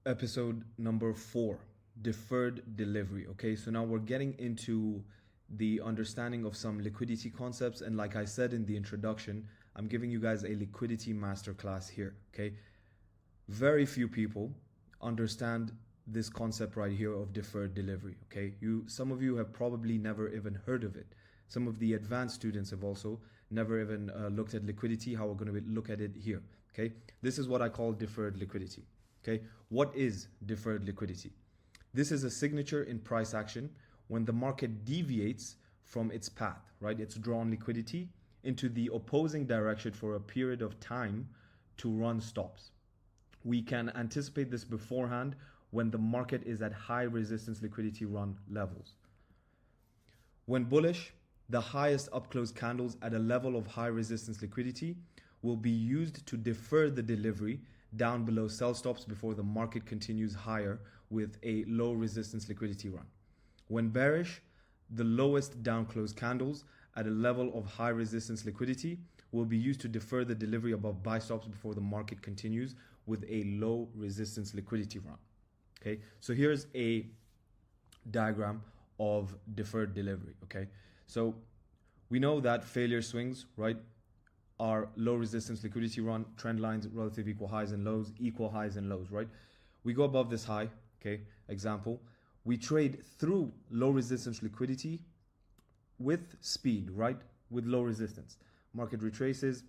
Episode number 4, deferred delivery. Okay, so now we're getting into the understanding of some liquidity concepts, and like I said in the introduction, I'm giving you guys a liquidity masterclass here. Okay, very few people understand this concept right here of deferred delivery. Okay, some of you have probably never even heard of it. Some of the advanced students have also never even looked at liquidity, how we're going to look at it here. Okay, this is what I call deferred liquidity. Okay, what is deferred liquidity? This is a signature in price action when the market deviates from its path, right? It's drawn liquidity into the opposing direction for a period of time to run stops. We can anticipate this beforehand when the market is at high resistance liquidity run levels. When bullish, the highest up close candles at a level of high resistance liquidity will be used to defer the delivery down below sell stops before the market continues higher with a low resistance liquidity run. When bearish, the lowest down close candles at a level of high resistance liquidity will be used to defer the delivery above buy stops before the market continues with a low resistance liquidity run. Okay, so here's a diagram of deferred delivery. Okay, so we know that failure swings, right, are low resistance liquidity run, trend lines, relative equal highs and lows, right? We go above this high, okay, example. We trade through low resistance liquidity with speed, right, with low resistance. Market retraces,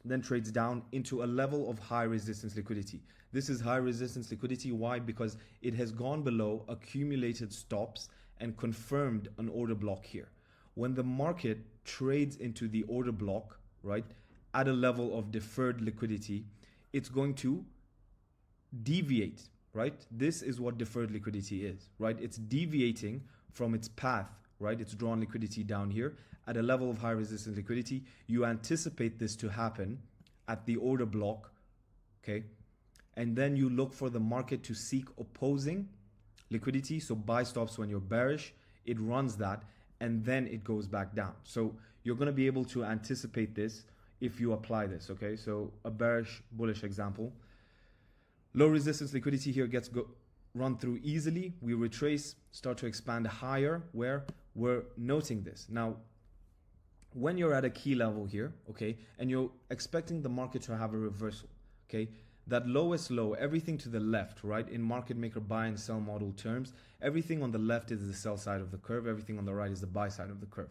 then trades down into a level of high resistance liquidity. This is high resistance liquidity. Why? Because it has gone below accumulated stops and confirmed an order block here. When the market trades into the order block, right, at a level of deferred liquidity, it's going to deviate, right? This is what deferred liquidity is, right? It's deviating from its path, right? It's drawn liquidity down here at a level of high resistance liquidity. You anticipate this to happen at the order block, okay? And then you look for the market to seek opposing liquidity. So buy stops when you're bearish, it runs that, and then it goes back down. So you're going to be able to anticipate this if you apply this, okay? So a bearish, bullish example. Low resistance liquidity here gets run through easily. We retrace, start to expand higher where we're noting this. Now, when you're at a key level here, okay, and you're expecting the market to have a reversal, okay, that lowest low, everything to the left, right, in market maker buy and sell model terms, everything on the left is the sell side of the curve, everything on the right is the buy side of the curve.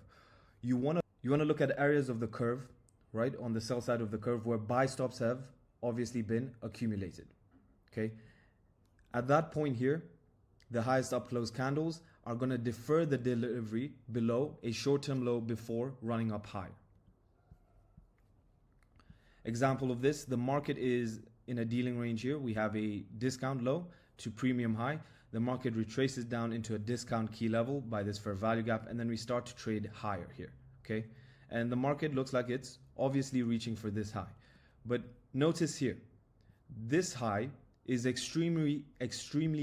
You want to look at areas of the curve, right, on the sell side of the curve where buy stops have obviously been accumulated. Okay, at that point here, the highest up close candles are going to defer the delivery below a short-term low before running up higher. Example of this, the market is in a dealing range here. We have a discount low to premium high. The market retraces down into a discount key level by this fair value gap, and then we start to trade higher here. Okay, and the market looks like it's obviously reaching for this high. But notice here, this high is extremely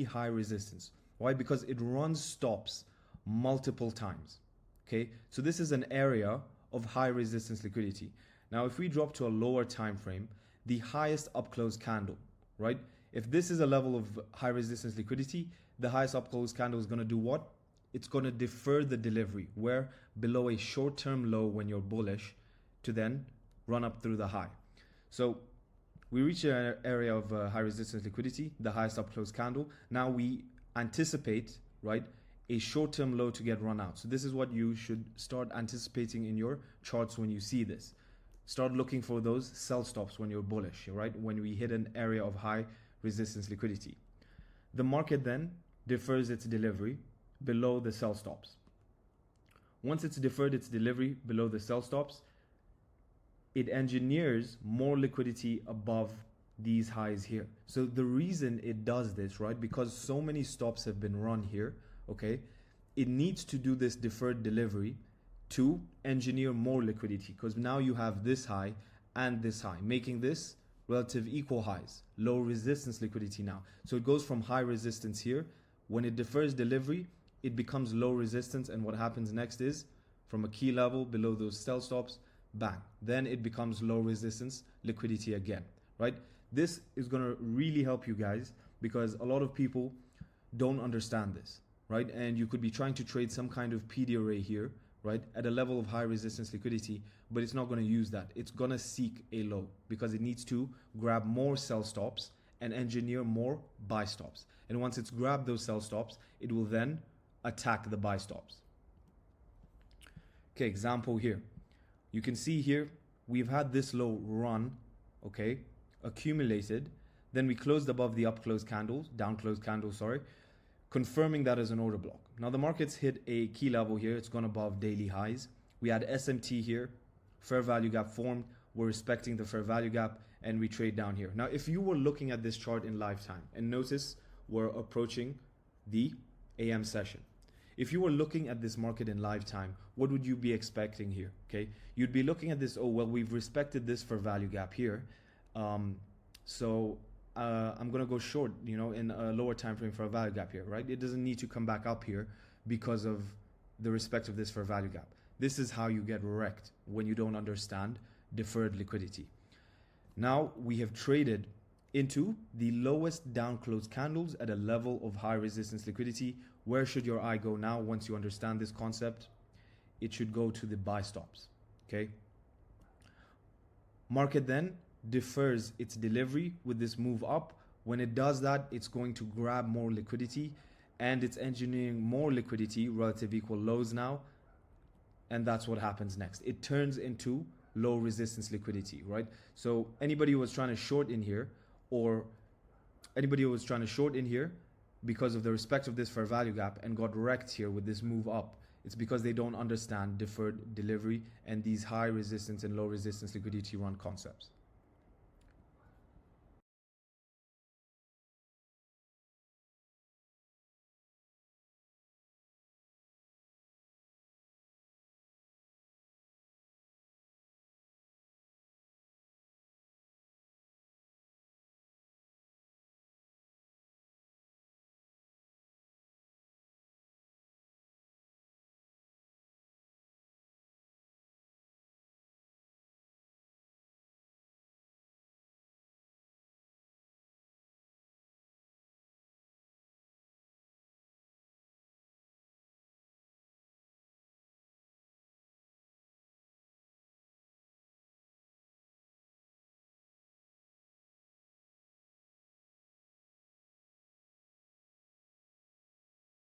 high resistance. Why? Because it runs stops multiple times. Okay, so this is an area of high resistance liquidity. Now, if we drop to a lower time frame, the highest up close candle, right? If this is a level of high resistance liquidity, the highest up close candle is going to do what? It's going to defer the delivery where below a short-term low when you're bullish to then run up through the high. So we reach an area of high resistance liquidity, the highest up close candle. Now we anticipate, right, a short-term low to get run out. So this is what you should start anticipating in your charts when you see this. Start looking for those sell stops when you're bullish, right? When we hit an area of high resistance liquidity. The market then defers its delivery below the sell stops. Once it's deferred its delivery below the sell stops, it engineers more liquidity above these highs here. So the reason it does this, right, because so many stops have been run here, okay, it needs to do this deferred delivery to engineer more liquidity, because now you have this high and this high, making this relative equal highs, low resistance liquidity now. So it goes from high resistance here. When it defers delivery, it becomes low resistance, and what happens next is from a key level below those sell stops, bang, then it becomes low resistance liquidity again, right? This is going to really help you guys because a lot of people don't understand this, right? And you could be trying to trade some kind of PD array here, right, at a level of high resistance liquidity, but it's not going to use that. It's going to seek a low because it needs to grab more sell stops and engineer more buy stops. And once it's grabbed those sell stops, it will then attack the buy stops. Okay, example here. You can see here, we've had this low run, okay, accumulated. Then we closed above the up close candles, down close candles, sorry, confirming that as an order block. Now the market's hit a key level here. It's gone above daily highs. We had SMT here, fair value gap formed. We're respecting the fair value gap and we trade down here. Now, if you were looking at this chart in live time and notice we're approaching the AM session. If you were looking at this market in live time, what would you be expecting here? Okay, you'd be looking at this, oh, well, we've respected this for value gap here. So I'm going to go short, you know, in a lower time frame for a value gap here, right? It doesn't need to come back up here because of the respect of this for value gap. This is how you get wrecked when you don't understand deferred liquidity. Now we have traded into the lowest down close candles at a level of high resistance liquidity. Where should your eye go now once you understand this concept? It should go to the buy stops, okay? Market then defers its delivery with this move up. When it does that, it's going to grab more liquidity and it's engineering more liquidity, relative equal lows now. And that's what happens next. It turns into low resistance liquidity, right? So anybody who was trying to short in here because of the respect of this fair value gap and got wrecked here with this move up, it's because they don't understand deferred delivery and these high resistance and low resistance liquidity run concepts.